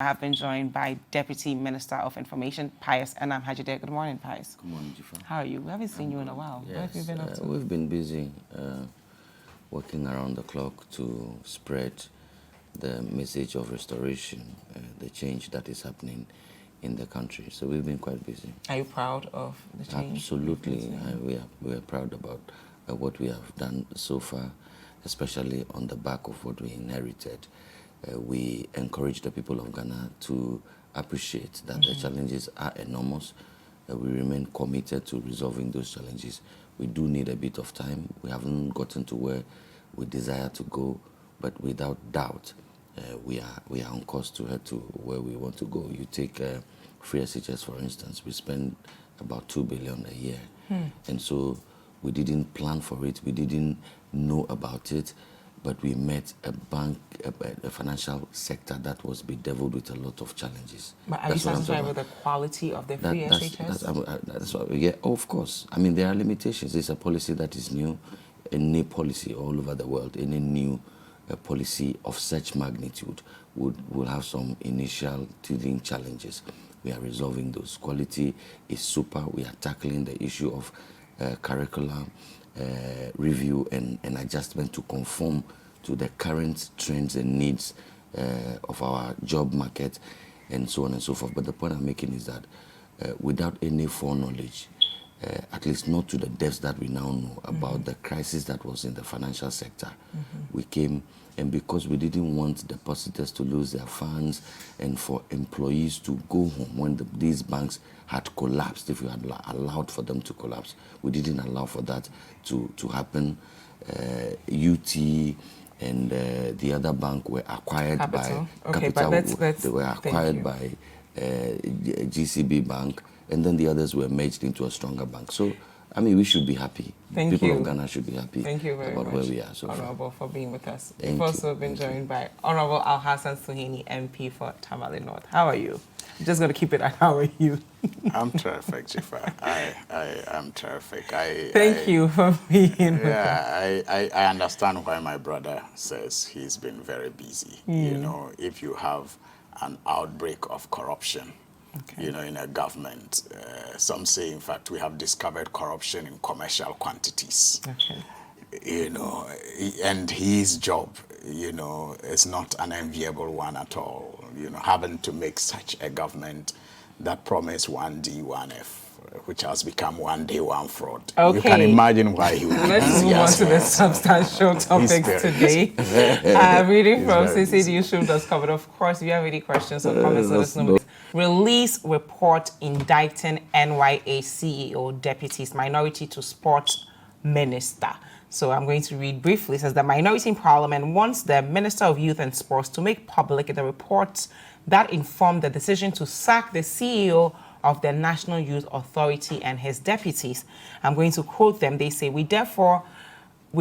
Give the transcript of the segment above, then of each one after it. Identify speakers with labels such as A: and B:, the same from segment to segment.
A: I have been joined by Deputy Minister of Information, Pius, and I'm Hadzide. Good morning, Pius.
B: Good morning, Dziffa.
A: How are you? We haven't seen you in a while.
B: Yes,
A: what have you been up to?
B: We've been busy working around the clock to spread the message of restoration, the change that is happening in the country. So we've been quite busy.
A: Are you proud of the change?
B: Absolutely. We are proud about what we have done so far, especially on the back of what we inherited. We encourage the people of Ghana to appreciate that the challenges are enormous. We remain committed to resolving those challenges. We do need a bit of time. We haven't gotten to where we desire to go, but without doubt, we are on course to head to where we want to go. You take free SHS, for instance. We spend about 2 billion a year. And so we didn't plan for it. We didn't know about it. But we met a financial sector that was bedeviled with a lot of challenges.
A: But are you satisfied with the quality of the free SHS?
B: That's what, yeah, of course. I mean, there are limitations. It's a policy that is new. Any policy all over the world, any new policy of such magnitude will have some initial teething challenges. We are resolving those. Quality is super. We are tackling the issue of curriculum review and adjustment to conform to the current trends and needs of our job market and so on and so forth. But the point I'm making is that without any foreknowledge, at least not to the depths that we now know about the crisis that was in the financial sector, we came, and because we didn't want depositors to lose their funds and for employees to go home when these banks had collapsed, if we had allowed for them to collapse, we didn't allow for that to happen. UT and the other bank were acquired by Capital. They were acquired by GCB Bank, and then the others were merged into a stronger bank. So, I mean, we should be happy. People of Ghana should be happy about where we are so
A: Honorable, for being with us.
B: Thank
A: We've also been joined by Honorable Alhassan Suhuyini, MP for Tamale North. How are you? I'm just going to keep it at how are you?
C: I'm terrific, Dziffa. I am terrific.
A: Thank you for being with us.
C: I understand why my brother says he's been very busy. You know, if you have an outbreak of corruption, you know, in a government, some say, in fact, we have discovered corruption in commercial quantities. You know, and his job, you know, is not an enviable one at all. You know, having to make such a government that promised 1D, 1F, which has become 1 day, 1 fraud. You can imagine why he would be
A: Let's move on to the substantial topics today. Reading from Citi newsroom.com. But of course, if you have any questions or comments, let us know. Release report indicting NYA CEO deputies, minority to sports minister. So I'm going to read briefly. It says the minority in parliament wants the Minister of Youth and Sports to make public the reports that inform the decision to sack the CEO of the National Youth Authority and his deputies. I'm going to quote them. They say, we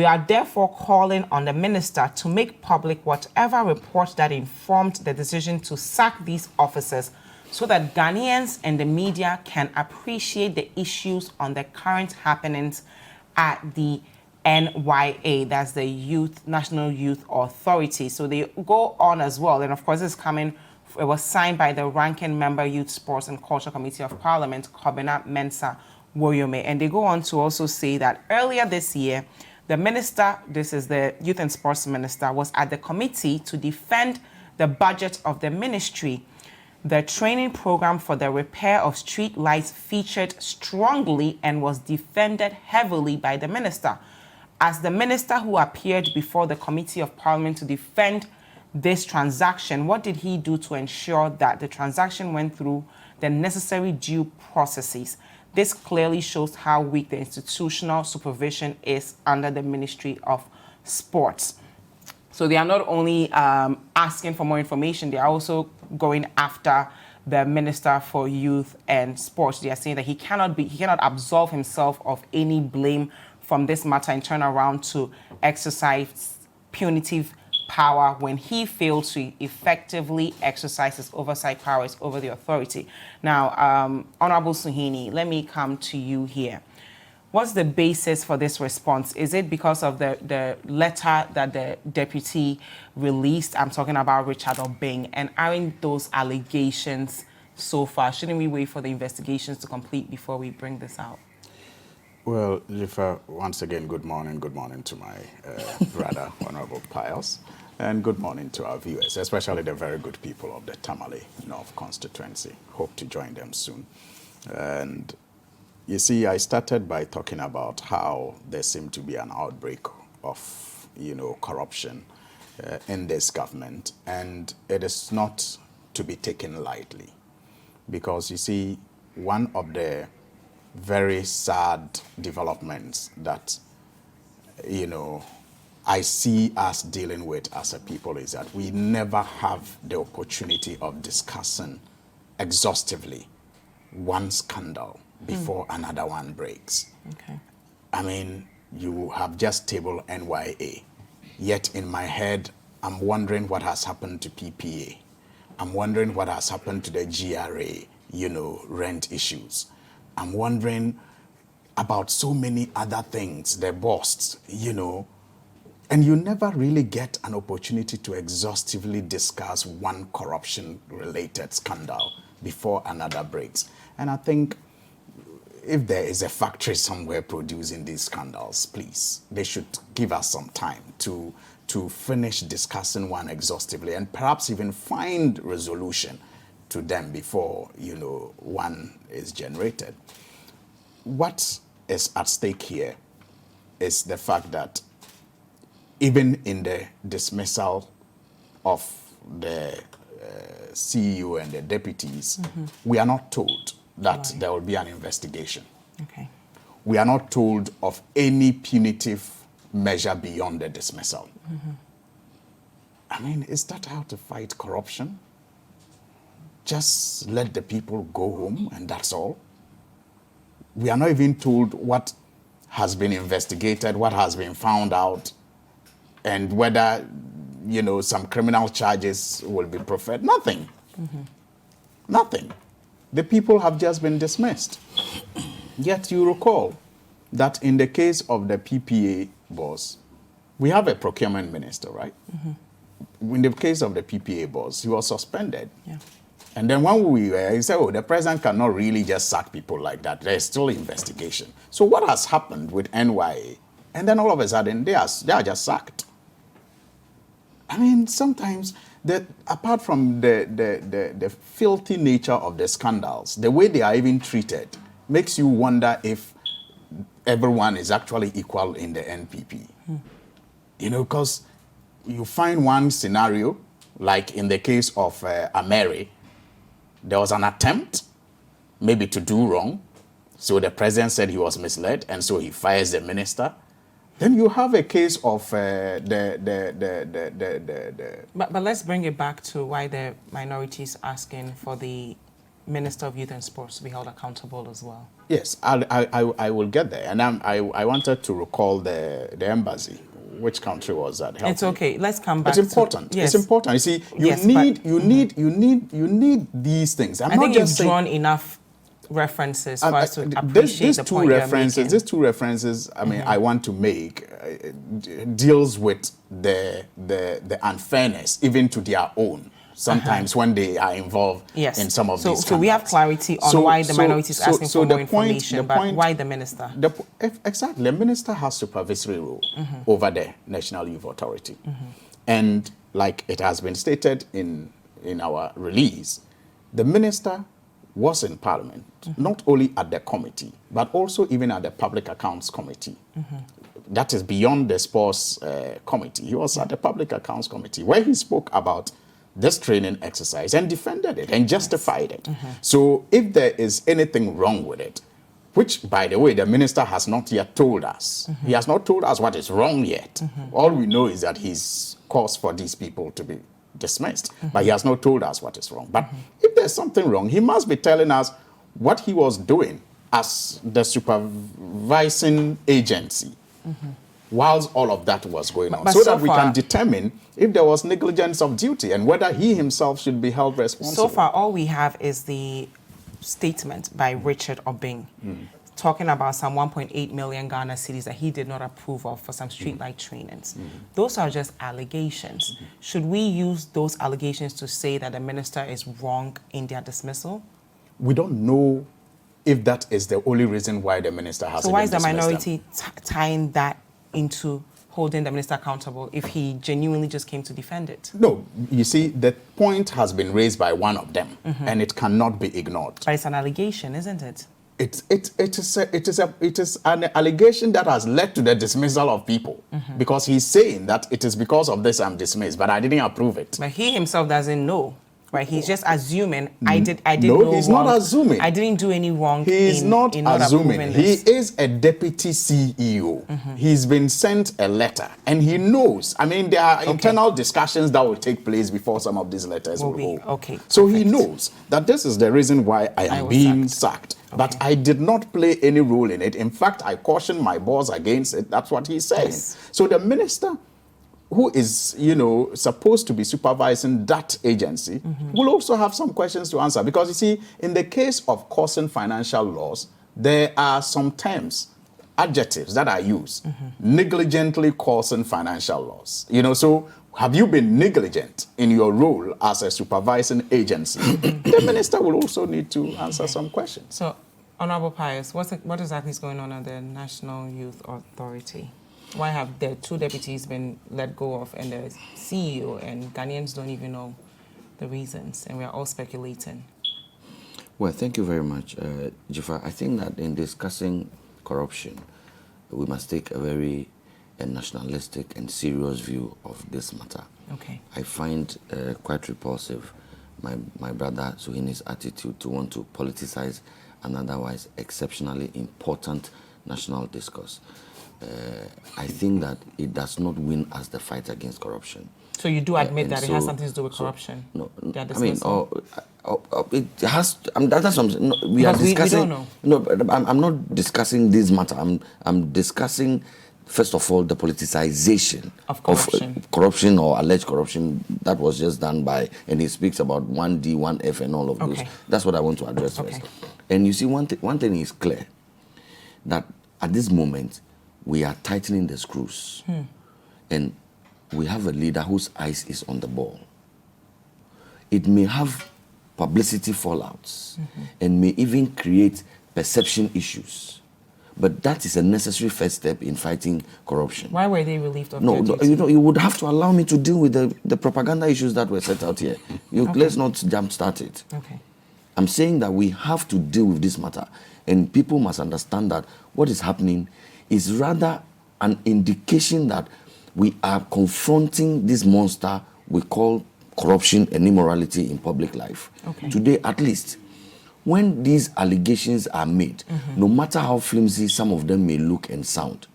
A: are therefore calling on the minister to make public whatever report that informed the decision to sack these officers so that Ghanaians and the media can appreciate the issues on the current happenings at the NYA, that's the National Youth Authority. So they go on as well. And of course, it was signed by the ranking member, Youth, Sports and Culture Committee of Parliament, Kobina Mensah Woyome. And they go on to also say that earlier this year, the minister, this is the Youth and Sports Minister, was at the committee to defend the budget of the ministry. The training program for the repair of street lights featured strongly and was defended heavily by the minister. As the minister who appeared before the Committee of Parliament to defend this transaction, what did he do to ensure that the transaction went through the necessary due processes? This clearly shows how weak the institutional supervision is under the Ministry of Sports. So they are not only asking for more information, they are also going after the Minister for Youth and Sports. They are saying that he cannot absolve himself of any blame from this matter and turn around to exercise punitive power when he failed to effectively exercise his oversight powers over the authority. Now, Honorable Suhuyini, let me come to you here. What's the basis for this response? Is it because of the letter that the deputy released? I'm talking about Richard Obeng. And aren't those allegations so far? Shouldn't we wait for the investigations to complete before we bring this out?
C: Well, Dziffa, once again, good morning. Good morning to my brother, Honorable Pius. And good morning to our viewers, especially the very good people of the Tamale North constituency. Hope to join them soon. And you see, I started by talking about how there seemed to be an outbreak of, corruption in this government. And it is not to be taken lightly. Because you see, one of the very sad developments that, I see us dealing with as a people is that we never have the opportunity of discussing exhaustively one scandal before another one breaks.
A: Okay.
C: I mean, you have just tabled NYA, yet in my head, I'm wondering what has happened to PPA. I'm wondering what has happened to the GRA, rent issues. I'm wondering about so many other things, the boss, and you never really get an opportunity to exhaustively discuss one corruption-related scandal before another breaks. And I think if there is a factory somewhere producing these scandals, please, they should give us some time to finish discussing one exhaustively and perhaps even find resolution to them before, one is generated. What is at stake here is the fact that even in the dismissal of the CEO and the deputies, we are not told that there will be an investigation.
A: Okay.
C: We are not told of any punitive measure beyond the dismissal. I mean, is that how to fight corruption? Just let the people go home and that's all? We are not even told what has been investigated, what has been found out, and whether, some criminal charges will be preferred. Nothing. Nothing. The people have just been dismissed. Yet you recall that in the case of the PPA boss, we have a procurement minister, right? In the case of the PPA boss, he was suspended.
A: Yeah.
C: And then when he said, the president cannot really just sack people like that. There's still investigation. So what has happened with NYA? And then all of a sudden, they are just sacked. I mean, sometimes, apart from the filthy nature of the scandals, the way they are even treated makes you wonder if everyone is actually equal in the NPP. Because you find one scenario, like in the case of Ameri, there was an attempt maybe to do wrong. So the president said he was misled, and so he fires the minister. Then you have a case of But
A: let's bring it back to why the minority is asking for the Minister of Youth and Sports to be held accountable as well.
C: Yes, I will get there. And I wanted to recall the embassy. Which country was that?
A: It's okay. Let's come back.
C: It's important.
A: Yes.
C: It's important. You see, you need these things. I think
A: you've drawn enough references for us to appreciate the point you're making.
C: These two references, I mean, I want to make deals with the unfairness, even to their own. Sometimes when they are involved in some of these scandals.
A: So we have clarity on why the minority is asking for more information, but why the minister?
C: Exactly. The minister has supervisory role over the National Youth Authority. And like it has been stated in our release, the minister was in Parliament, not only at the committee, but also even at the Public Accounts Committee. That is beyond the Sports Committee. He was at the Public Accounts Committee, where he spoke about this training exercise and defended it and justified it. So if there is anything wrong with it, which, by the way, the minister has not yet told us. He has not told us what is wrong yet. All we know is that he's caused for these people to be dismissed, but he has not told us what is wrong. But if there's something wrong, he must be telling us what he was doing as the supervising agency whilst all of that was going on, so that we can determine if there was negligence of duty and whether he himself should be held responsible.
A: So far, all we have is the statement by Richard Obeng talking about some 1.8 million Ghana cedis that he did not approve of for some streetlight trainings. Those are just allegations. Should we use those allegations to say that the minister is wrong in their dismissal?
C: We don't know if that is the only reason why the minister has.
A: So why is the minority tying that into holding the minister accountable if he genuinely just came to defend it?
C: No, you see, the point has been raised by one of them, and it cannot be ignored.
A: But it's an allegation, isn't it?
C: It is an allegation that has led to the dismissal of people, because he's saying that it is because of this I'm dismissed, but I didn't approve it.
A: But he himself doesn't know. Right, he's just assuming I did
C: no,
A: no
C: he's
A: wrong.
C: not assuming.
A: I didn't do any wrong.
C: He's not assuming. He
A: this.
C: is a deputy CEO. He's been sent a letter, and he knows. I mean, there are internal discussions that will take place before some of these letters will go.
A: Okay.
C: So
A: perfect.
C: he knows that this is the reason why I am being sacked. Okay. But I did not play any role in it. In fact, I cautioned my boss against it. That's what he's saying.
A: Yes.
C: So the minister, who is, supposed to be supervising that agency, will also have some questions to answer. Because, you see, in the case of causing financial loss, there are some terms, adjectives that are used. Negligently causing financial loss. So have you been negligent in your role as a supervising agency? The minister will also need to answer some questions.
A: So, Honorable Pius, what exactly is going on at the National Youth Authority? Why have the two deputies been let go of and the CEO, and Ghanaians don't even know the reasons, and we are all speculating?
B: Well, thank you very much, Dziffa. I think that in discussing corruption, we must take a very nationalistic and serious view of this matter.
A: Okay.
B: I find quite repulsive my brother Suhuyini's attitude to want to politicize an otherwise exceptionally important national discourse. I think that it does not win us the fight against corruption.
A: So you do admit that it has something to do with corruption?
B: No,
A: I mean,
B: it has. That's something. No, we are discussing.
A: We don't know.
B: No, but I'm not discussing this matter. I'm discussing, first of all, the politicization
A: of corruption.
B: Corruption or alleged corruption that was just done by, and he speaks about 1D, 1F, and all of those. That's what I want to address first. And you see, one thing is clear, that at this moment, we are tightening the screws. And we have a leader whose eyes is on the ball. It may have publicity fallouts and may even create perception issues. But that is a necessary first step in fighting corruption.
A: Why were they relieved of
B: their
A: duty?
B: You would have to allow me to deal with the propaganda issues that were set out here. Let's not jumpstart it.
A: Okay.
B: I'm saying that we have to deal with this matter. And people must understand that what is happening is rather an indication that we are confronting this monster we call corruption and immorality in public life. Today, at least, when these allegations are made, no matter how flimsy some of them may look and sound,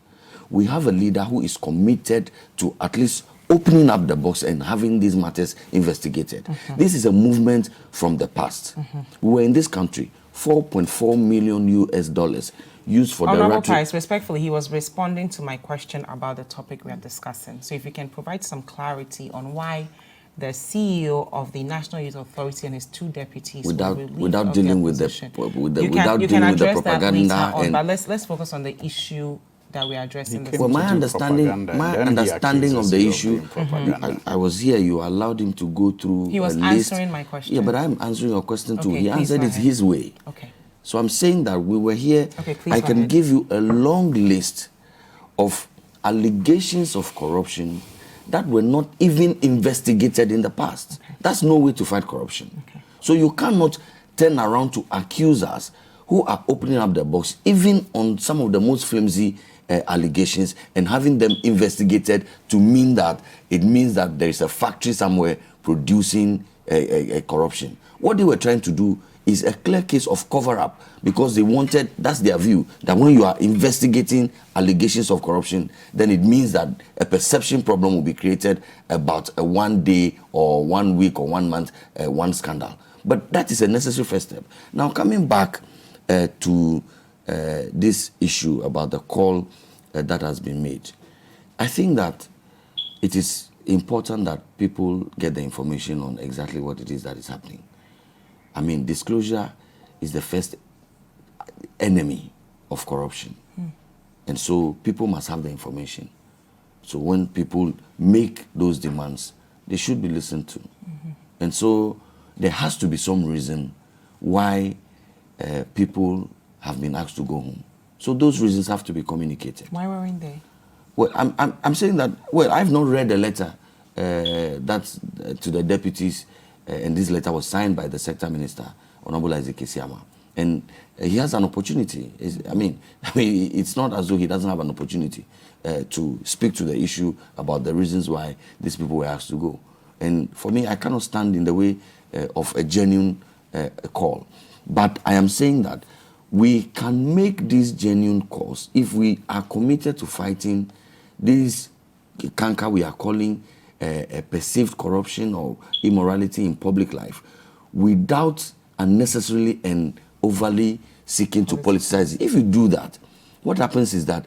B: we have a leader who is committed to at least opening up the box and having these matters investigated. This is a movement from the past. We were in this country, $4.4 million US used for
A: Honorable Pius, respectfully, he was responding to my question about the topic we are discussing. So if you can provide some clarity on why the CEO of the National Youth Authority and his two deputies
B: without dealing with the propaganda.
A: But let's focus on the issue that we are addressing.
B: Well, my understanding of the issue, I was here. You allowed him to go through.
A: He was answering my question.
B: Yeah, but I'm answering your question too. He answered it his way.
A: Okay.
B: So I'm saying that we were here. I can give you a long list of allegations of corruption that were not even investigated in the past. That's no way to fight corruption. So you cannot turn around to accuse us who are opening up the box, even on some of the most flimsy allegations, and having them investigated to mean that it means that there is a factory somewhere producing a corruption. What they were trying to do is a clear case of cover-up, because they wanted, that's their view, that when you are investigating allegations of corruption, then it means that a perception problem will be created about a 1 day or 1 week or 1 month, one scandal. But that is a necessary first step. Now, coming back to this issue about the call that has been made, I think that it is important that people get the information on exactly what it is that is happening. I mean, disclosure is the first enemy of corruption. And so people must have the information. So when people make those demands, they should be listened to. And so there has to be some reason why people have been asked to go home. So those reasons have to be communicated.
A: Why weren't they?
B: Well, I'm saying that, well, I've not read the letter that's to the deputies, and this letter was signed by the sector minister, Honorable Hadzide. And he has an opportunity. I mean, it's not as though he doesn't have an opportunity to speak to the issue about the reasons why these people were asked to go. And for me, I cannot stand in the way of a genuine call. But I am saying that we can make these genuine calls if we are committed to fighting this canker we are calling a perceived corruption or immorality in public life without unnecessarily and overly seeking to politicize it. If you do that, what happens is that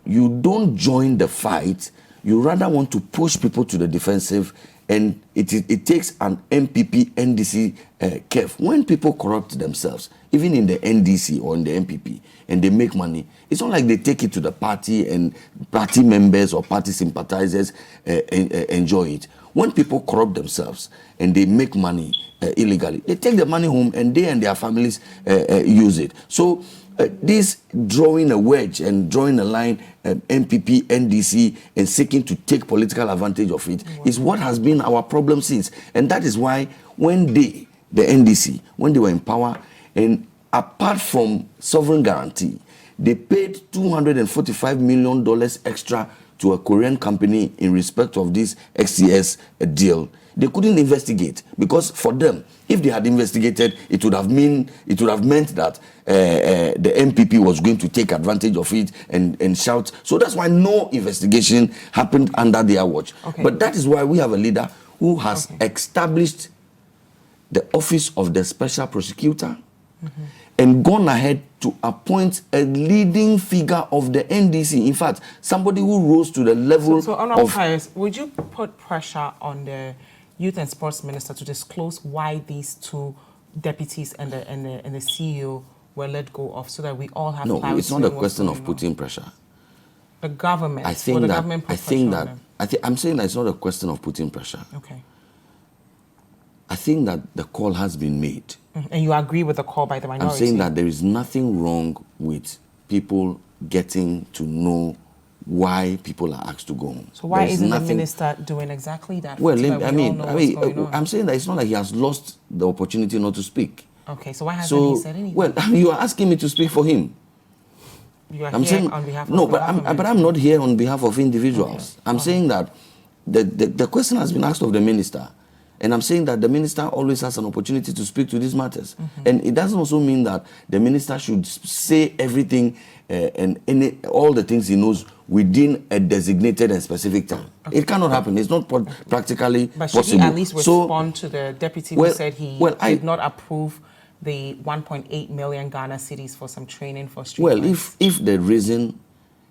B: you don't join the fight, you rather want to push people to the defensive, and it takes an MPP, NDC curve. When people corrupt themselves, even in the NDC or in the MPP, and they make money, it's not like they take it to the party and party members or party sympathizers enjoy it. When people corrupt themselves and they make money illegally, they take the money home and they and their families use it. So this drawing a wedge and drawing a line, MPP, NDC, and seeking to take political advantage of it is what has been our problem since. And that is why when the NDC, when they were in power, and apart from sovereign guarantee, they paid $245 million extra to a Korean company in respect of this XCS deal. They couldn't investigate because for them, if they had investigated, it would have meant that the MPP was going to take advantage of it and shout. So that's why no investigation happened under their watch. Okay. But that is why we have a leader who has established the office of the special prosecutor and gone ahead to appoint a leading figure of the NDC. In fact, somebody who rose to the level
A: so Honorable Pius, would you put pressure on the Youth and Sports Minister to disclose why these two deputies and the CEO were let go of, so that we all have clarity?
B: No, it's not a question of putting pressure.
A: The government.
B: I'm saying that it's not a question of putting pressure.
A: Okay.
B: I think that the call has been made.
A: And you agree with the call by the minority?
B: I'm saying that there is nothing wrong with people getting to know why people are asked to go home.
A: So why isn't the minister doing exactly that?
B: Well, I'm saying that it's not like he has lost the opportunity not to speak.
A: Okay, so why hasn't he said anything?
B: Well, you are asking me to speak for him.
A: You are here on behalf of the government.
B: But I'm not here on behalf of individuals. Okay. I'm saying that the question has been asked of the minister. And I'm saying that the minister always has an opportunity to speak to these matters. And it doesn't also mean that the minister should say everything and all the things he knows within a designated and specific time. Okay. It cannot happen. It's not practically possible.
A: But should he at least respond to the deputy who said he did not approve the 1.8 million Ghana cedis for some training for street lights?
B: If the reason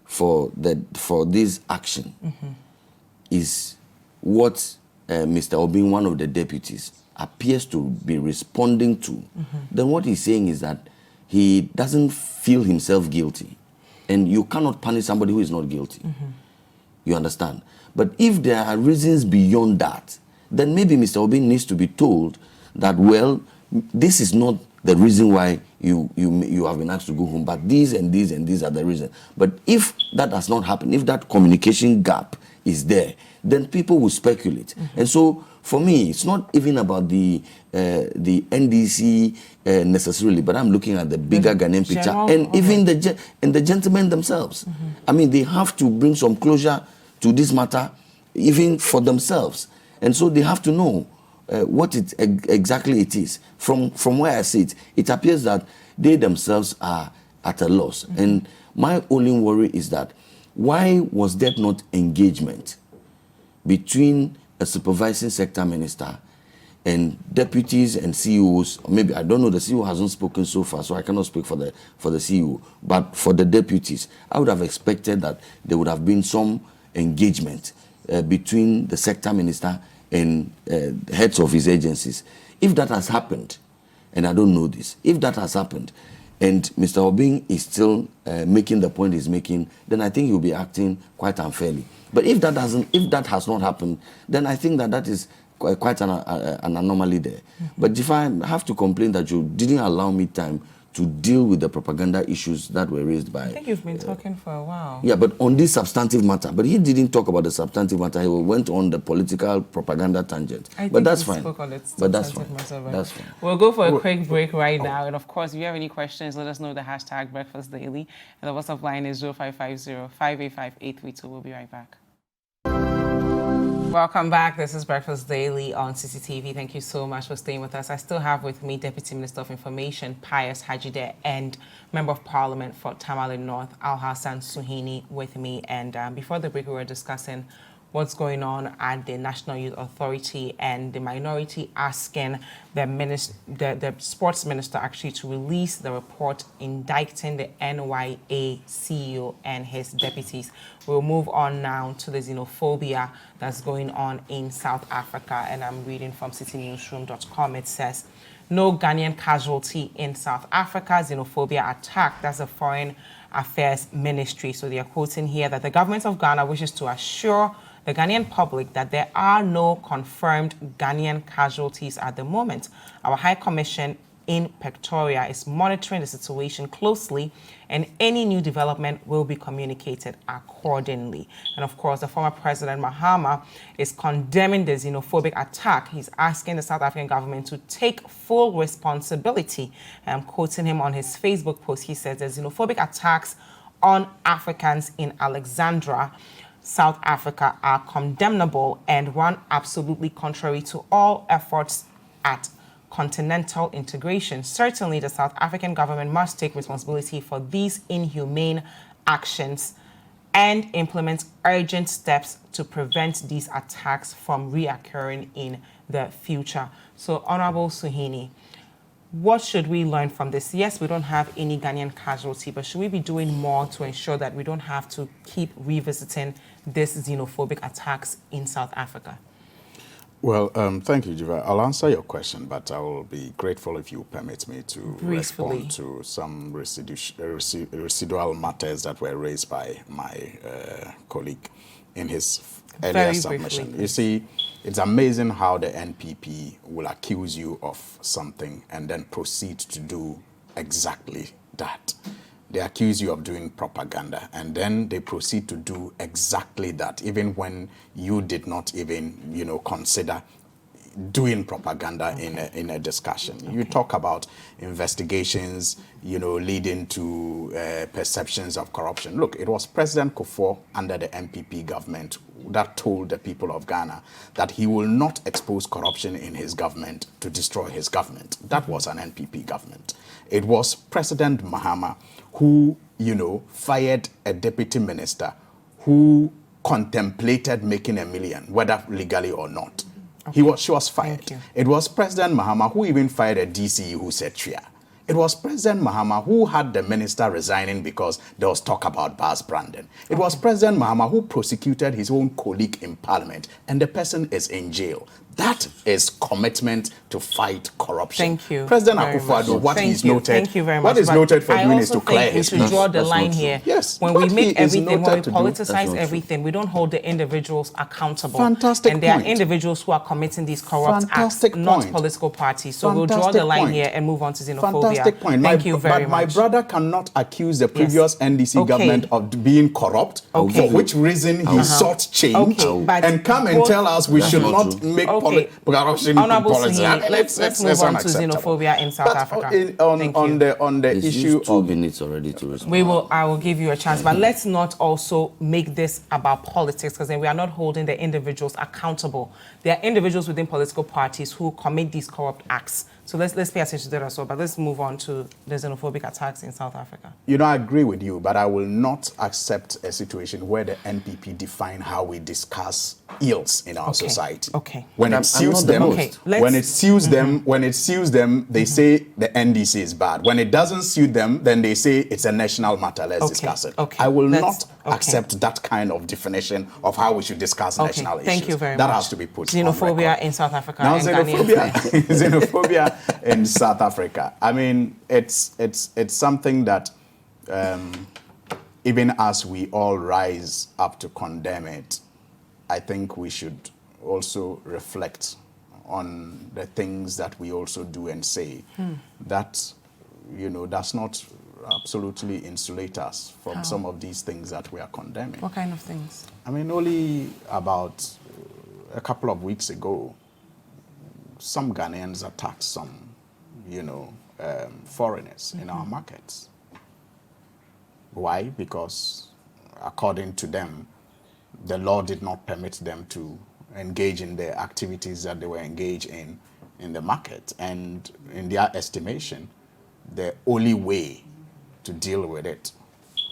B: for this action is what Mr. Obin, one of the deputies, appears to be responding to, then what he's saying is that he doesn't feel himself guilty. And you cannot punish somebody who is not guilty. You understand? But if there are reasons beyond that, then maybe Mr. Obin needs to be told that, well, this is not the reason why you have been asked to go home, but these and these and these are the reasons. But if that does not happen, if that communication gap is there, then people will speculate. And so, for me, it's not even about the NDC necessarily, but I'm looking at the bigger Ghanaian picture, and even the gentlemen themselves. I mean, they have to bring some closure to this matter, even for themselves. And so they have to know what exactly it is. From where I sit, it appears that they themselves are at a loss. And my only worry is that why was there not engagement between a supervising sector minister and deputies and CEOs? Or maybe, I don't know, the CEO hasn't spoken so far, so I cannot speak for the CEO. But for the deputies, I would have expected that there would have been some engagement between the sector minister and heads of his agencies. If that has happened, and I don't know this, if that has happened, and Mr. Obing is still making the point he's making, then I think he'll be acting quite unfairly. But if that has not happened, then I think that is quite an anomaly there. But if I have to complain that you didn't allow me time to deal with the propaganda issues that were raised by...
A: I think you've been talking for a while.
B: Yeah, but on this substantive matter. But he didn't talk about the substantive matter. He went on the political propaganda tangent. But that's fine. But that's fine. That's fine.
A: We'll go for a quick break right now. And of course, if you have any questions, let us know the hashtag Breakfast Daily. And the WhatsApp line is 0550-585-832. We'll be right back. Welcome back. This is Breakfast Daily on CCTV. Thank you so much for staying with us. I still have with me Deputy Minister of Information, Pius Hadzide, and Member of Parliament for Tamale North, Alhassan Suhuyini, with me. And before the break, we were discussing what's going on at the National Youth Authority and the minority asking the sports minister actually to release the report indicting the NYA CEO and his deputies. We'll move on now to the xenophobia that's going on in South Africa, and I'm reading from citinewsroom.com. It says, no Ghanaian casualty in South Africa, xenophobia attack. That's the Foreign Affairs Ministry. So they are quoting here that the government of Ghana wishes to assure the Ghanaian public that there are no confirmed Ghanaian casualties at the moment. Our High Commission in Pretoria is monitoring the situation closely, and any new development will be communicated accordingly. And of course, the former President Mahama is condemning the xenophobic attack. He's asking the South African government to take full responsibility. I'm quoting him on his Facebook post. He says the xenophobic attacks on Africans in Alexandra, South Africa, are condemnable and run absolutely contrary to all efforts at continental integration. Certainly, the South African government must take responsibility for these inhumane actions and implement urgent steps to prevent these attacks from reoccurring in the future. So, Honorable Suhuyini, what should we learn from this? Yes, we don't have any Ghanaian casualty, but should we be doing more to ensure that we don't have to keep revisiting these xenophobic attacks in South Africa?
C: Well, thank you, Dziffa. I'll answer your question, but I will be grateful if you permit me to respond to some residual matters that were raised by my colleague in his earlier submission. Briefly. You see, it's amazing how the NPP will accuse you of something and then proceed to do exactly that. They accuse you of doing propaganda, and then they proceed to do exactly that, even when you did not even, consider doing propaganda in a discussion. Okay. You talk about investigations, leading to perceptions of corruption. Look, it was President Kufuor under the MPP government that told the people of Ghana that he will not expose corruption in his government to destroy his government. That was an NPP government. It was President Mahama who, fired a deputy minister who contemplated making $1 million, whether legally or not. Okay. She was fired. It was President Mahama who even fired a DCE who said Tria. It was President Mahama who had the minister resigning because there was talk about Bas Brandon. It was President Mahama who prosecuted his own colleague in parliament, and the person is in jail. That is commitment to fight corruption.
A: Thank you.
C: President Akua, what is noted,
A: thank you very much.
C: What is noted for doing is to clear his
A: we should draw the line here.
C: Yes.
A: When we make everything, when we politicize everything, we don't hold the individuals accountable.
C: Fantastic
A: And there are individuals who are committing these corrupt acts, not political parties. So we'll draw the line here and move on to xenophobia.
C: Fantastic point.
A: Thank you very much.
C: My brother cannot accuse the previous NDC government of being corrupt, for which reason he sought change, and come and tell us we should not make corruption policy.
A: Let's move on to xenophobia in South Africa.
C: On the issue of
B: 2 minutes already to respond.
A: I will give you a chance, but let's not also make this about politics, because then we are not holding the individuals accountable. There are individuals within political parties who commit these corrupt acts. So let's pay attention to that as well. But let's move on to the xenophobic attacks in South Africa.
C: I agree with you, but I will not accept a situation where the NPP define how we discuss ills in our society.
A: Okay.
C: When it suits them, they say the NDC is bad. When it doesn't suit them, then they say it's a national matter. Let's discuss it.
A: Okay.
C: I will not accept that kind of definition of how we should discuss national issues.
A: Thank you very much.
C: That has to be put.
A: Xenophobia in South Africa.
C: Now, xenophobia in South Africa. I mean, it's something that even as we all rise up to condemn it, I think we should also reflect on the things that we also do and say that, you know, does not absolutely insulate us from some of these things that we are condemning.
A: What kind of things?
C: I mean, only about a couple of weeks ago, some Ghanaians attacked some, you know, foreigners in our markets. Why? Because according to them, the law did not permit them to engage in the activities that they were engaged in the market. And in their estimation, the only way to deal with it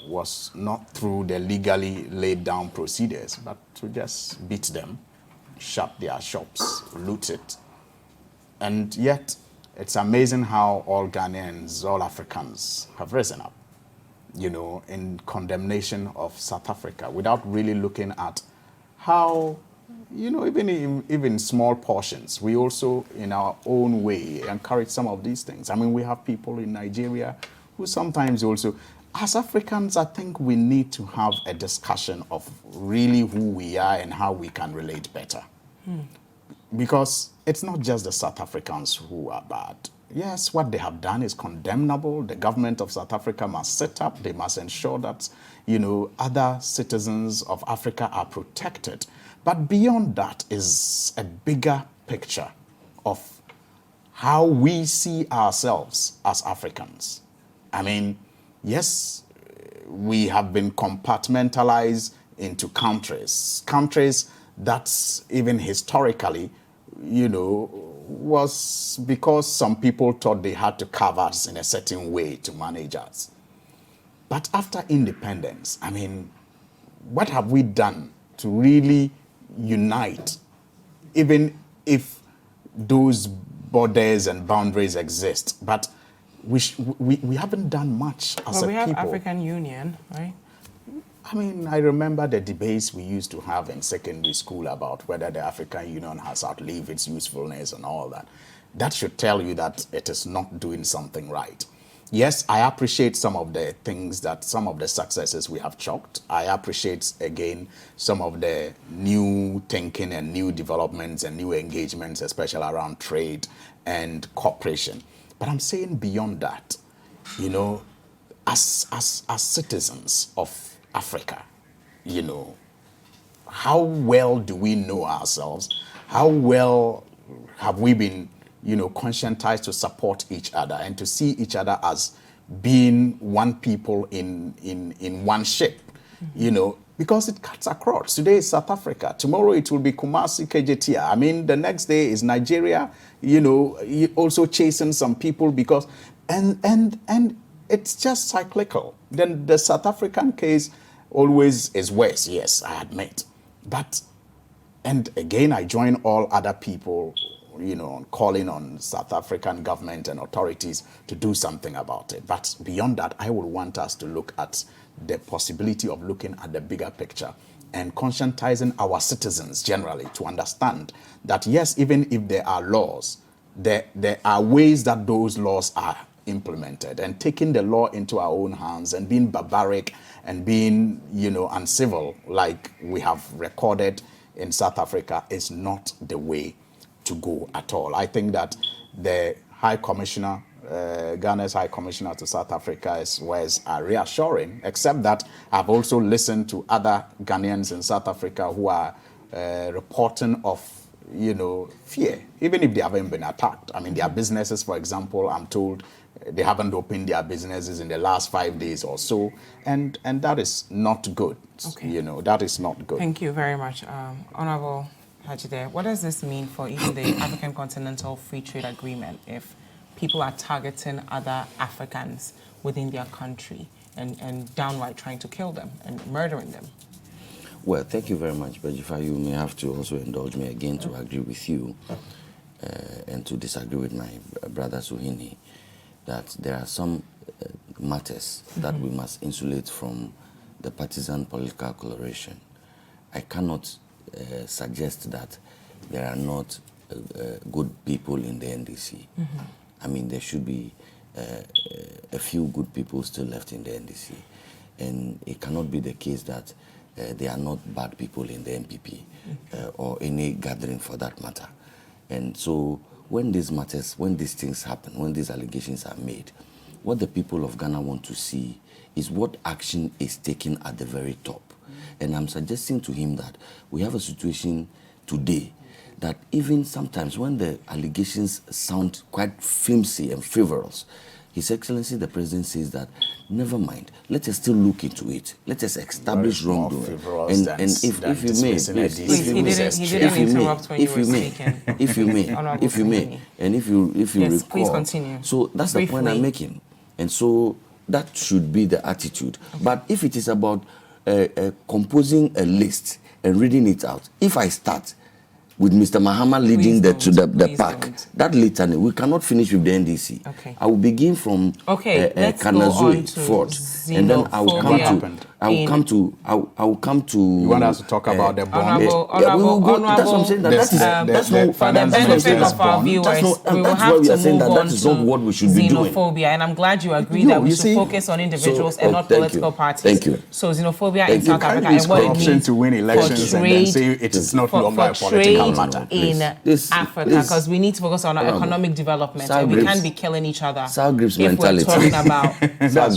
C: was not through the legally laid down procedures, but to just beat them, shut their shops, loot it. And yet, it's amazing how all Ghanaians, all Africans have risen up, you know, in condemnation of South Africa without really looking at how, you know, even small portions, we also, in our own way, encourage some of these things. I mean, we have people in Nigeria who sometimes also, as Africans, I think we need to have a discussion of really who we are and how we can relate better. Because it's not just the South Africans who are bad. Yes, what they have done is condemnable. The government of South Africa must set up. They must ensure that, you know, other citizens of Africa are protected. But beyond that is a bigger picture of how we see ourselves as Africans. I mean, yes, we have been compartmentalized into countries that's even historically, you know, was because some people thought they had to carve us in a certain way to manage us. But after independence, I mean, what have we done to really unite, even if those borders and boundaries exist? But we haven't done much as a people.
A: We have African Union, right?
C: I mean, I remember the debates we used to have in secondary school about whether the African Union has outlived its usefulness and all that. That should tell you that it is not doing something right. Yes, I appreciate some of the things some of the successes we have chalked. I appreciate, again, some of the new thinking and new developments and new engagements, especially around trade and cooperation. But I'm saying beyond that, you know, as citizens of Africa, you know, how well do we know ourselves? How well have we been, you know, conscientized to support each other and to see each other as being one people in one ship, you know, because it cuts across. Today is South Africa. Tomorrow it will be Kumasi, KJT. I mean, the next day is Nigeria, you know, also chasing some people because, and it's just cyclical. Then the South African case always is worse, yes, I admit. But, and again, I join all other people, you know, calling on South African government and authorities to do something about it. But beyond that, I would want us to look at the possibility of looking at the bigger picture and conscientizing our citizens generally to understand that, yes, even if there are laws, there are ways that those laws are implemented, and taking the law into our own hands and being barbaric and being, you know, uncivil like we have recorded in South Africa is not the way to go at all. I think that the High Commissioner, Ghana's High Commissioner to South Africa was reassuring, except that I've also listened to other Ghanaians in South Africa who are reporting of, you know, fear, even if they haven't been attacked. I mean, their businesses, for example, I'm told they haven't opened their businesses in the last 5 days or so, and that is not good. Okay. You know, that is not good.
A: Thank you very much, Honorable Hadzide. What does this mean for even the African Continental Free Trade Agreement if people are targeting other Africans within their country and downright trying to kill them and murdering them?
B: Well, thank you very much, but Dziffa, you may have to also indulge me again to agree with you and to disagree with my brother Suhuyini, that there are some matters that we must insulate from the partisan political coloration. I cannot suggest that there are not good people in the NDC. I mean, there should be a few good people still left in the NDC. And it cannot be the case that there are not bad people in the MPP or any gathering for that matter. And so when these matters, when these things happen, when these allegations are made, what the people of Ghana want to see is what action is taken at the very top. And I'm suggesting to him that we have a situation today that even sometimes when the allegations sound quite flimsy and frivolous, His Excellency the President says that, never mind, let us still look into it. Let us establish wrongdoing. And if you may, please, if you may, and if you
A: yes,
B: recall,
A: please continue.
B: So that's
A: Briefly.
B: the point I'm making. And so that should be the attitude. Okay. But if it is about composing a list and reading it out, if I start with Mr. Mahama leading the pack, that litany, we cannot finish with the NDC.
A: Okay.
B: I will begin from Kanazui Fort, and then I will come to.
C: You want us to talk about the bond?
A: Honorable,
B: that's what I'm saying. That's not
A: for the benefit of our viewers. We will have to move on
B: that is not what we should be doing.
A: Xenophobia, and I'm glad you agree that we should focus on individuals and not political parties.
B: Thank you.
A: So xenophobia in South Africa and what it means
C: to win elections and then say it is not longer a political matter
A: in Africa, because we need to focus on our economic development, and we can't be killing each other if we're talking about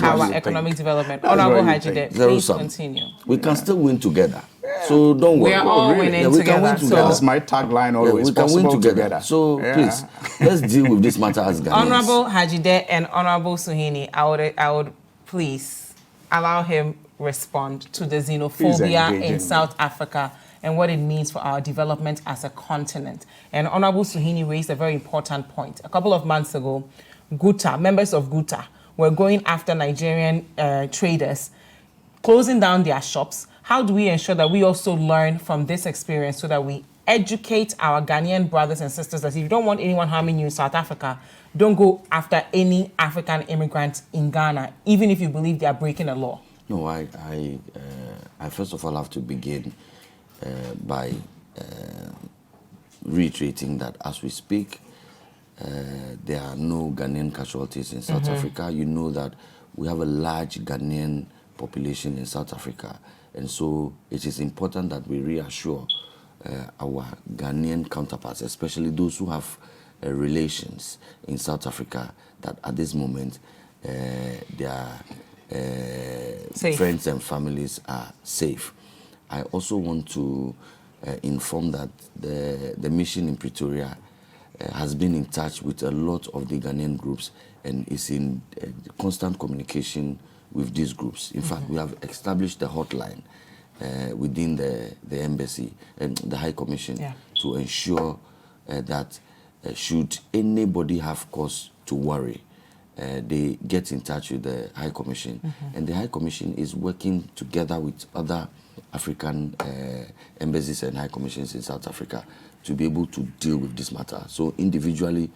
A: our economic development. Honorable Hadzide, please continue.
B: We can still win together. So don't worry.
A: We are all winning together.
C: So that's my tagline always.
B: We can win together. So please, let's deal with this matter as Ghanaians.
A: Honorable Hadzide and Honorable Suhuyini, I would please allow him respond to the xenophobia in South Africa and what it means for our development as a continent. And Honorable Suhuyini raised a very important point. A couple of months ago, members of Guta were going after Nigerian traders, closing down their shops. How do we ensure that we also learn from this experience so that we educate our Ghanaian brothers and sisters that if you don't want anyone harming you in South Africa, don't go after any African immigrant in Ghana, even if you believe they are breaking the law?
B: No, I first of all have to begin by reiterating that as we speak, there are no Ghanaian casualties in South Africa. You know that we have a large Ghanaian population in South Africa, and so it is important that we reassure our Ghanaian counterparts, especially those who have relations in South Africa, that at this moment their friends and families are safe. I also want to inform that the mission in Pretoria has been in touch with a lot of the Ghanaian groups and is in constant communication with these groups. In fact, we have established a hotline within the embassy and the High Commission to ensure that should anybody have cause to worry, they get in touch with the High Commission. And the High Commission is working together with other African embassies and high commissions in South Africa to be able to deal with this matter. So individually,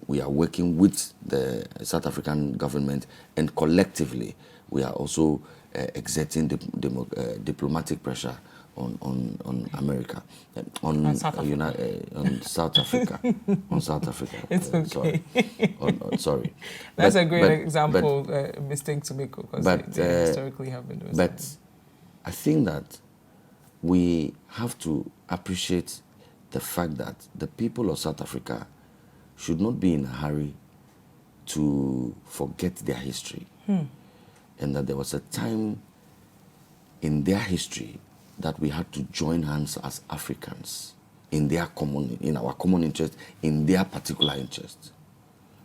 B: we are working with the South African government, and collectively, we are also exerting diplomatic pressure on America, on South Africa, on South Africa.
A: It's okay.
B: Sorry.
A: That's a great example, mistake to make, because they historically have been doing
B: But I think that we have to appreciate the fact that the people of South Africa should not be in a hurry to forget their history. And that there was a time in their history that we had to join hands as Africans in our common interest, in their particular interest.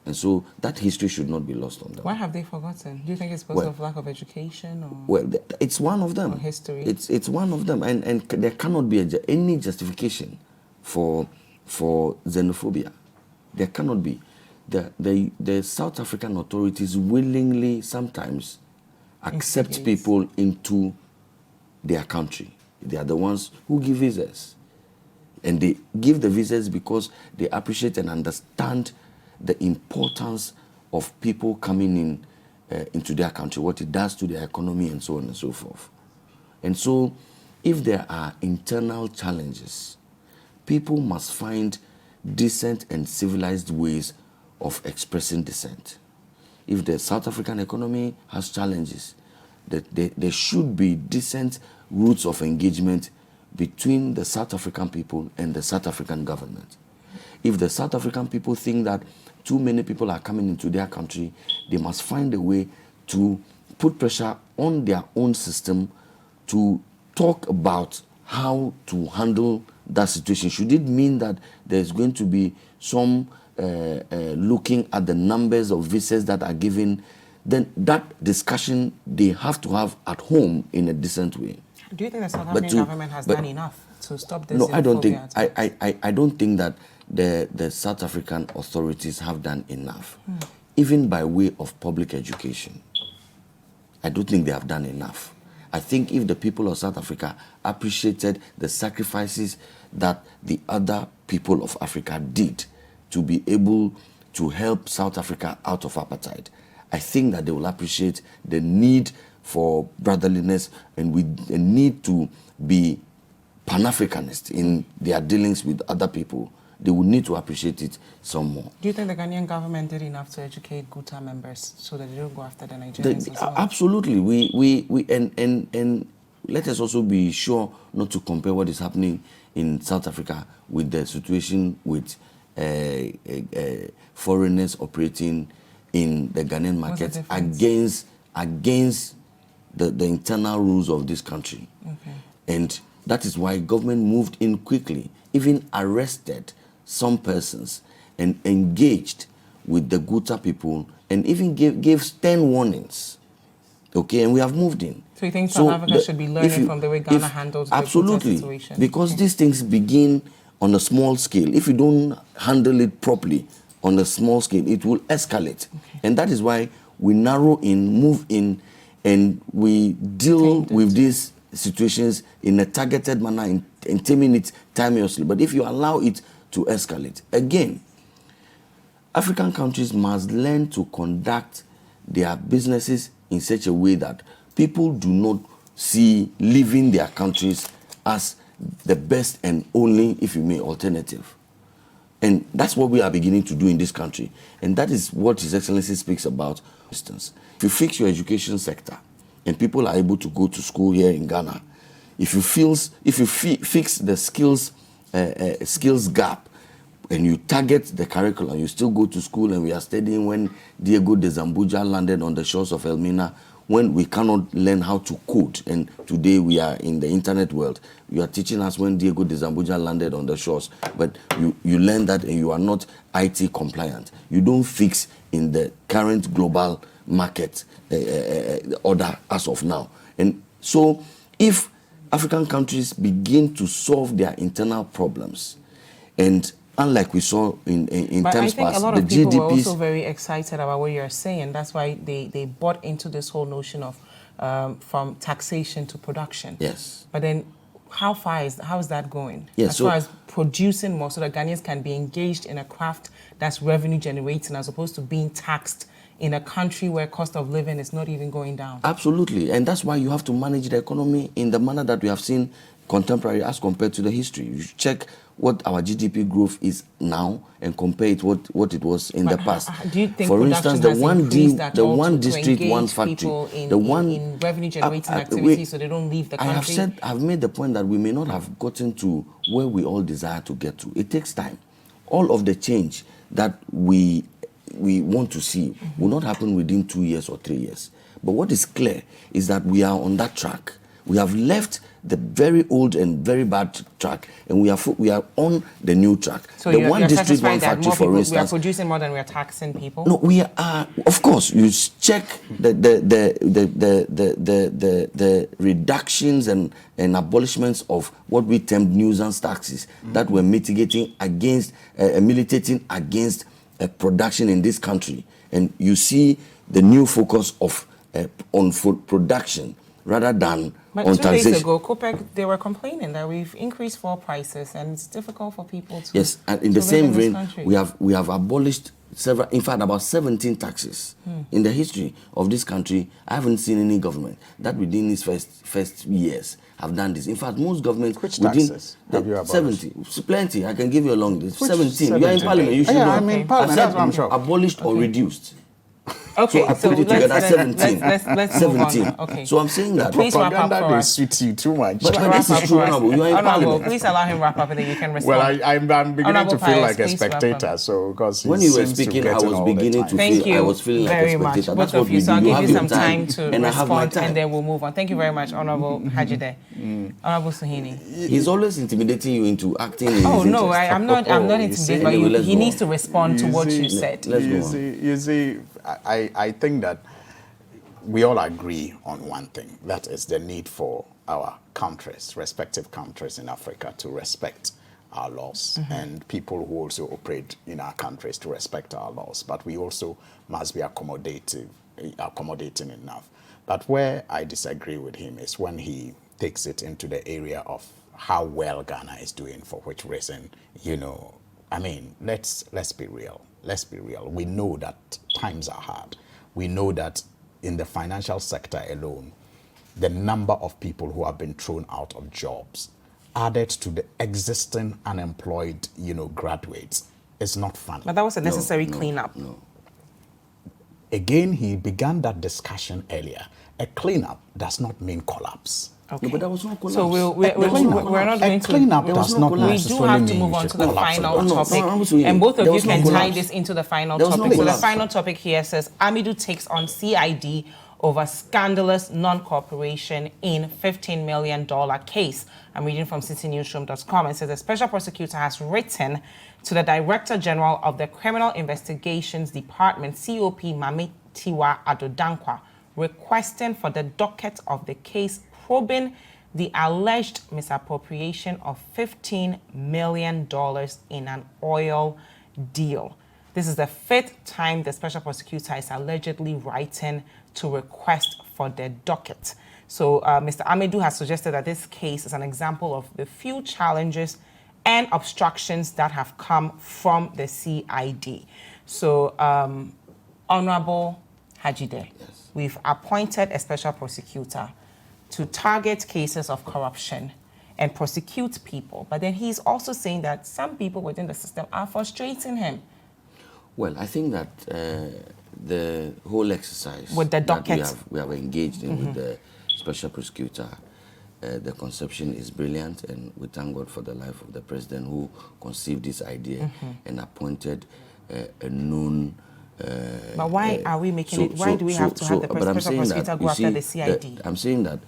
B: And so that history should not be lost on them.
A: Why have they forgotten? Do you think it's because of lack of education? Or
B: well, it's one of them.
A: Or history?
B: It's one of them. And there cannot be any justification for xenophobia. There cannot be. The South African authorities willingly sometimes accept people into their country. They are the ones who give visas. And they give the visas because they appreciate and understand the importance of people coming into their country, what it does to their economy, and so on and so forth. And so, if there are internal challenges, people must find decent and civilized ways of expressing dissent. If the South African economy has challenges, there should be decent routes of engagement between the South African people and the South African government. If the South African people think that too many people are coming into their country, they must find a way to put pressure on their own system to talk about how to handle that situation. Should it mean that there's going to be some looking at the numbers of visas that are given, then that discussion they have to have at home in a decent way.
A: Do you think the South African government has done enough to stop this?
B: No, I don't think. I don't think that the South African authorities have done enough, even by way of public education. I don't think they have done enough. I think if the people of South Africa appreciated the sacrifices that the other people of Africa did to be able to help South Africa out of apartheid, I think that they will appreciate the need for brotherliness and with the need to be Pan-Africanist in their dealings with other people. They will need to appreciate it some more.
A: Do you think the Ghanaian government did enough to educate Guta members so that they don't go after the Nigerians as well?
B: Absolutely. And let us also be sure not to compare what is happening in South Africa with the situation with foreigners operating in the Ghanaian market against the internal rules of this country.
A: Okay.
B: And that is why government moved in quickly, even arrested some persons and engaged with the Guta people and even gave stern warnings. Okay, and we have moved in.
A: So you think South Africa should be learning from the way Ghana handled the Guta situation?
B: Because these things begin on a small scale. If you don't handle it properly on a small scale, it will escalate. Okay. And that is why we narrow in, move in, and we deal with these situations in a targeted manner and taming it timelessly. But if you allow it to escalate, again, African countries must learn to conduct their businesses in such a way that people do not see leaving their countries as the best and only, if you may, alternative. And that's what we are beginning to do in this country. And that is what His Excellency speaks about. For instance, if you fix your education sector and people are able to go to school here in Ghana, if you fix the skills gap and you target the curriculum, you still go to school, and we are studying when Diego de Zambuja landed on the shores of Elmina, when we cannot learn how to code, and today we are in the internet world. You are teaching us when Diego de Zambuja landed on the shores, but you learn that and you are not IT compliant. You don't fix in the current global market order as of now. And so if African countries begin to solve their internal problems, and unlike we saw in times past,
A: I think a lot of people were also very excited about what you're saying. That's why they bought into this whole notion of from taxation to production.
B: Yes.
A: But then how is that going?
B: Yes,
A: as far as producing more so that Ghanaians can be engaged in a craft that's revenue generating as opposed to being taxed in a country where cost of living is not even going down. Absolutely.
B: And that's why you have to manage the economy in the manner that we have seen contemporary as compared to the history. You should check what our GDP growth is now and compare it what it was in the past.
A: Do you think,
B: for instance, the one district, one factory,
A: in revenue generating activities so they don't leave the country?
B: I've made the point that we may not have gotten to where we all desire to get to. It takes time. All of the change that we want to see will not happen within 2 years or 3 years. But what is clear is that we are on that track. We have left the very old and very bad track, and we are on the new track.
A: So
B: the
A: you're
B: district, one factory, for instance.
A: We are producing more than we are taxing people.
B: No, we are. Of course, you check the reductions and abolishments of what we termed nuisance taxes that were militating against production in this country, and you see the new focus of on food production rather than on taxation.
A: 2 days ago, COPEC, they were complaining that we've increased fuel prices and it's difficult for people to.
B: Yes, and in the same vein, we have abolished in fact, about 17 taxes. In the history of this country, I haven't seen any government that within its first years have done this. In fact, most governments
C: Which
B: within
C: taxes have you abolished?
B: 70, plenty. I can give you a long list. 17.
C: 17?
B: You are in Parliament. You should know.
C: I'm in Parliament.
B: I
C: That's what I'm sure.
B: abolished or reduced.
A: Okay,
B: So I put it together, 17.
A: Let's move on.
B: 17.
A: Okay.
B: So I'm saying that.
A: Please wrap up
C: Propaganda
A: for
C: they
A: us.
C: suit you too much.
B: But this is true, Honorable. You are in
A: Honorable,
B: Parliament.
A: please allow him wrap up and then you can respond.
C: Well, I'm beginning
A: Honorable
C: to feel
A: Pius,
C: like a
A: please wrap up.
C: spectator. So because
B: When you were speaking, I was beginning to
A: Thank
B: feel
A: you
B: I was feeling like
A: very
B: a
A: much,
B: spectator.
A: both
B: That's what
A: of
B: we
A: you.
B: do.
A: So I'll give
B: have
A: you
B: your
A: some time to
B: and I have my
A: respond,
B: time.
A: and then we'll move on. Thank you very much, Honorable Hadzide. Honorable Suhuyini.
B: He's always intimidating you into acting in
A: Oh
B: his
A: no,
B: interest.
A: I'm not intimidated, but
B: Anyway, let's
A: he
B: go
A: needs
B: on.
A: to respond to what you said.
B: Let's go on.
C: You see, I think that we all agree on one thing. That is the need for our countries, respective countries in Africa, to respect our laws, and people who also operate in our countries to respect our laws. But we also must be accommodating enough. But where I disagree with him is when he takes it into the area of how well Ghana is doing, for which reason, I mean, let's be real. Let's be real. We know that times are hard. We know that in the financial sector alone, the number of people who have been thrown out of jobs added to the existing unemployed, graduates is not funny.
A: But that was a necessary cleanup.
B: No.
C: Again, he began that discussion earlier. A cleanup does not mean collapse.
A: Okay.
B: No, but that was not collapse.
A: So we're not going to.
C: Cleanup does not
A: We do
C: necessarily
A: have to
C: mean
A: move
C: you
A: on
C: should
A: to the
C: collapse
A: final
C: a lot.
A: topic, and both of you can tie this into the final
B: There was no
A: topic. So the
B: collapse.
A: final topic here says Amidu takes on CID over scandalous non-cooperation in $15 million case. I'm reading from CitiNewsroom.com. It says the special prosecutor has written to the Director General of the Criminal Investigations Department, COP Mametiwa Adodankwa, requesting for the docket of the case probing the alleged misappropriation of $15 million in an oil deal. This is the 5th time the special prosecutor is allegedly writing to request for the docket. So Mr. Amidu has suggested that this case is an example of the few challenges and obstructions that have come from the CID. So, Honorable Hadzide,
B: Yes.
A: we've appointed a special prosecutor to target cases of corruption and prosecute people. But then he's also saying that some people within the system are frustrating him.
B: Well, I think that the whole exercise
A: With the
B: that
A: docket.
B: we have engaged in with the special prosecutor, the conception is brilliant, and we thank God for the life of the president who conceived this idea and appointed a known.
A: But why are we making it? Why do we have to have the
B: but I'm
A: special
B: saying
A: prosecutor
B: that,
A: go
B: you
A: after
B: see,
A: the CID?
B: I'm saying that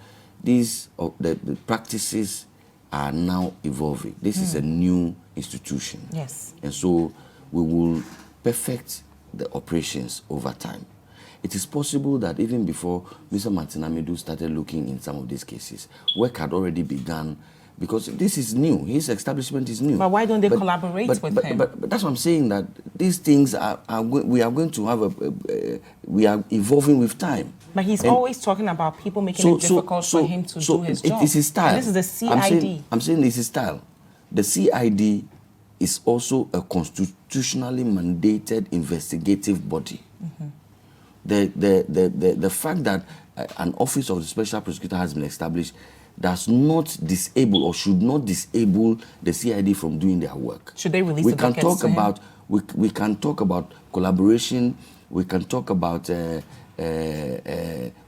B: these the practices are now evolving. This is a new institution.
A: Yes.
B: And so we will perfect the operations over time. It is possible that even before Mr. Martin Amidu started looking in some of these cases, work had already begun, because this is new. His establishment is new.
A: But why don't they collaborate with him?
B: But that's what I'm saying, that these things we are going to have we are evolving with time.
A: But he's always talking about people making it difficult for him to do his job.
B: It is his style.
A: And this is the CID.
B: I'm saying it's his style. The CID is also a constitutionally mandated investigative body. The fact that an office of the special prosecutor has been established does not disable or should not disable the CID from doing their work.
A: Should they release the dockets to him?
B: We can talk about collaboration, we can talk about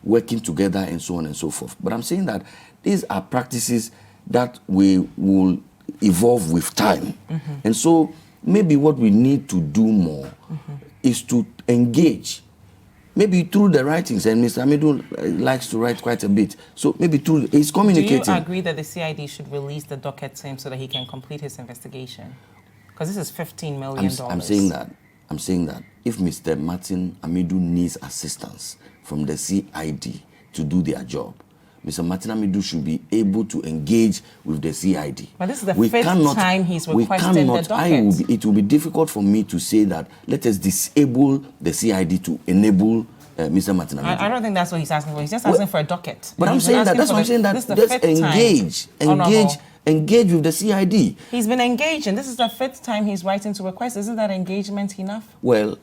B: working together and so on and so forth. But I'm saying that these are practices that we will evolve with time. And so maybe what we need to do more is to engage, maybe through the writings, and Mr. Amidu likes to write quite a bit. So maybe through he's communicating.
A: Do you agree that the CID should release the docket to him so that he can complete his investigation? Because this is $15 million.
B: I'm saying that if Mr. Martin Amidu needs assistance from the CID to do their job, Mr. Martin Amidu should be able to engage with the CID.
A: But this is the 5th time he's requested the docket.
B: It will be difficult for me to say that let us disable the CID to enable Mr. Martin Amidu.
A: I don't think that's what he's asking for. He's just asking for a docket.
B: But I'm saying that, that's what I'm saying, that let's engage engage with the CID.
A: He's been engaging. This is the 5th time he's writing to request. Isn't that engagement enough?
B: Well,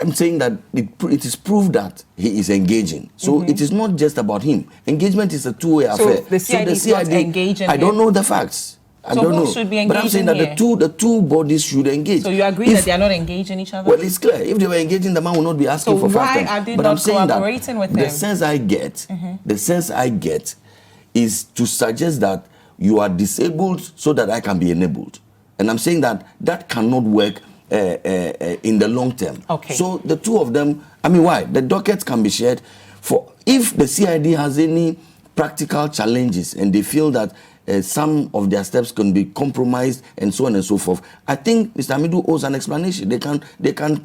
B: I'm saying that it is proof that he is engaging. So it is not just about him. Engagement is a two-way affair.
A: The CID is not engaging
B: I don't
A: him?
B: know the facts. I don't know.
A: Should be
B: but I'm saying that the two bodies should engage.
A: So you agree that they are not engaging each other?
B: Well, it's clear. If they were engaging, the man would not be asking for 5 times.
A: Why are they
B: but
A: not
B: I'm saying
A: cooperating with him?
B: The sense I get is to suggest that you are disabled so that I can be enabled. And I'm saying that cannot work in the long term.
A: Okay.
B: So the two of them, I mean, why? The dockets can be shared for if the CID has any practical challenges and they feel that some of their steps can be compromised and so on and so forth. I think Mr. Hamidu owes an explanation. They can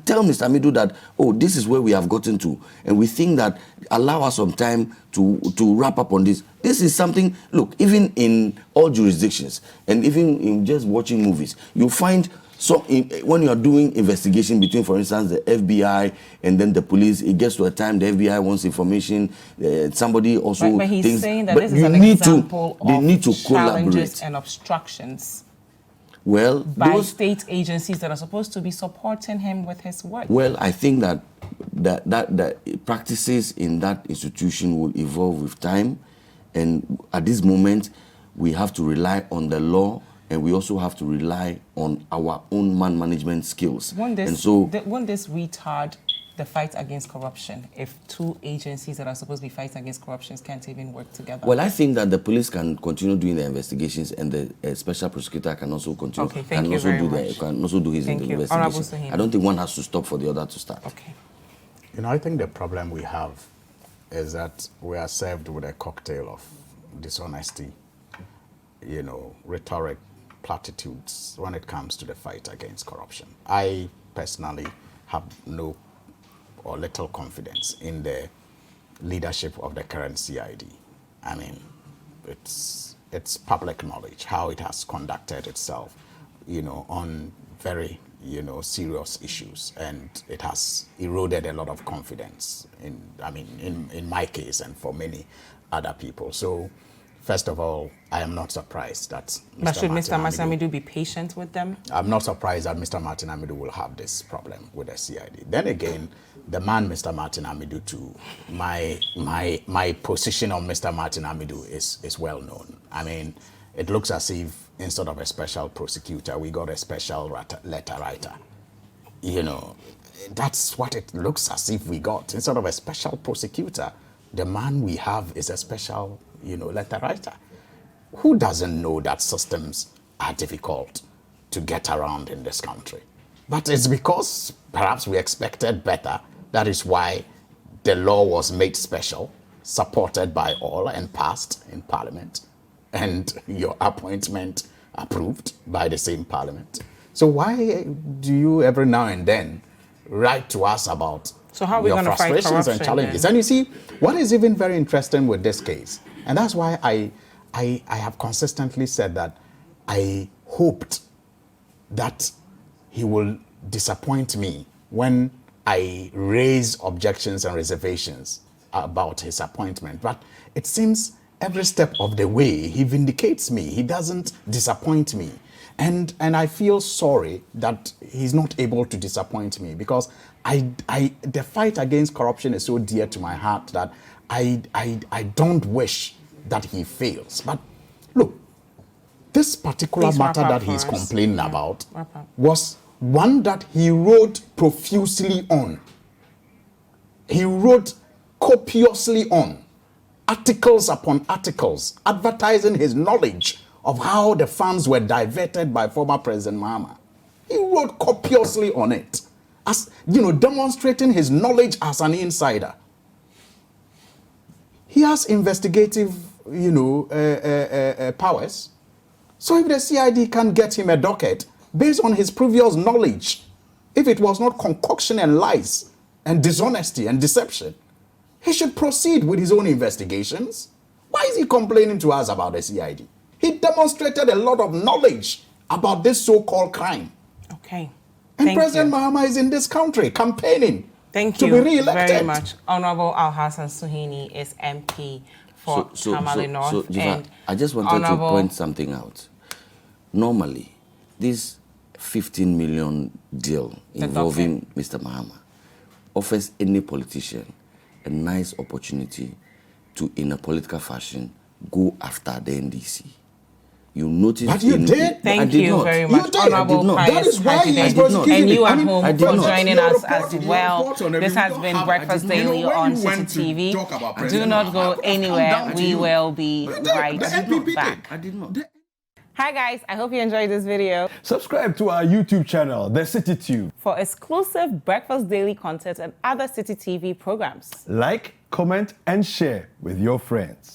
B: tell Mr. Hamidu that, oh, this is where we have gotten to, and we think that allow us some time to wrap up on this. This is something. Look, even in all jurisdictions, and even in just watching movies, you find. So when you are doing investigation between, for instance, the FBI and then the police, it gets to a time the FBI wants information. Somebody also
A: but he's
B: thinks,
A: saying that
B: but
A: this is
B: you
A: an
B: need
A: example
B: they need to
A: of challenges
B: collaborate
A: and obstructions
B: well
A: by state agencies that are supposed to be supporting him with his work.
B: Well, I think that practices in that institution will evolve with time, and at this moment, we have to rely on the law. And we also have to rely on our own man management skills.
A: Won't this retard the fight against corruption if two agencies that are supposed to be fighting against corruption can't even work together?
B: Well, I think that the police can continue doing their investigations, and the special prosecutor can also continue.
A: Okay, thank you very much.
B: Can also do his investigation. I don't think one has to stop for the other to start.
A: Okay.
C: You know, I think the problem we have is that we are served with a cocktail of dishonesty, you know, rhetoric, platitudes when it comes to the fight against corruption. I personally have no or little confidence in the leadership of the current CID. I mean, it's public knowledge how it has conducted itself, you know, on very, you know, serious issues, and it has eroded a lot of confidence in my case and for many other people. So first of all, I am not surprised that
A: But should Mr. Hamidu be patient with them?
C: I'm not surprised that Mr. Martin Hamidu will have this problem with the CID. Then again, the man Mr. Martin Hamidu too, my position on Mr. Martin Hamidu is well known. I mean, it looks as if instead of a special prosecutor, we got a special letter writer. You know, that's what it looks as if we got. Instead of a special prosecutor, the man we have is a special, you know, letter writer. Who doesn't know that systems are difficult to get around in this country? But it's because perhaps we expected better. That is why the law was made special, supported by all and passed in Parliament, and your appointment approved by the same Parliament. So why do you every now and then write to us about your frustrations and challenges? Then? And you see, what is even very interesting with this case, and that's why I have consistently said that I hoped that he will disappoint me when I raise objections and reservations about his appointment. But it seems every step of the way he vindicates me. He doesn't disappoint me. And I feel sorry that he's not able to disappoint me, because the fight against corruption is so dear to my heart that I don't wish that he fails. But look, this particular matter that he's complaining about was one that he wrote profusely on. He wrote copiously on, articles upon articles, advertising his knowledge of how the funds were diverted by former President Mahama. He wrote copiously on it, as you know, demonstrating his knowledge as an insider. He has investigative, you know, powers. So if the CID can get him a docket based on his previous knowledge, if it was not concoction and lies and dishonesty and deception, he should proceed with his own investigations. Why is he complaining to us about the CID? He demonstrated a lot of knowledge about this so-called crime.
A: Okay.
C: And President Mahama is in this country campaigning
A: to
C: be re-elected.
A: Very much. Honorable Alhassan Suhuyini is MP for Tamale North.
B: Dziffa,
A: And
B: I just wanted to point something out. Normally, this 15 million deal involving Mr. Mahama offers any politician a nice opportunity to, in a political fashion, go after the NDC. You notice.
D: But you did.
A: Thank you very much, Honorable Pius.
D: That is why he is prosecuting.
A: And you at home for joining us as well.
D: This
A: has been Breakfast Daily on Citi TV. Do not go anywhere. We will be right back.
B: I did not.
A: Hi guys, I hope you enjoyed this video.
E: Subscribe to our YouTube channel, The Citi Tube,
A: for exclusive Breakfast Daily content and other Citi TV programs.
E: like, comment, and share with your friends.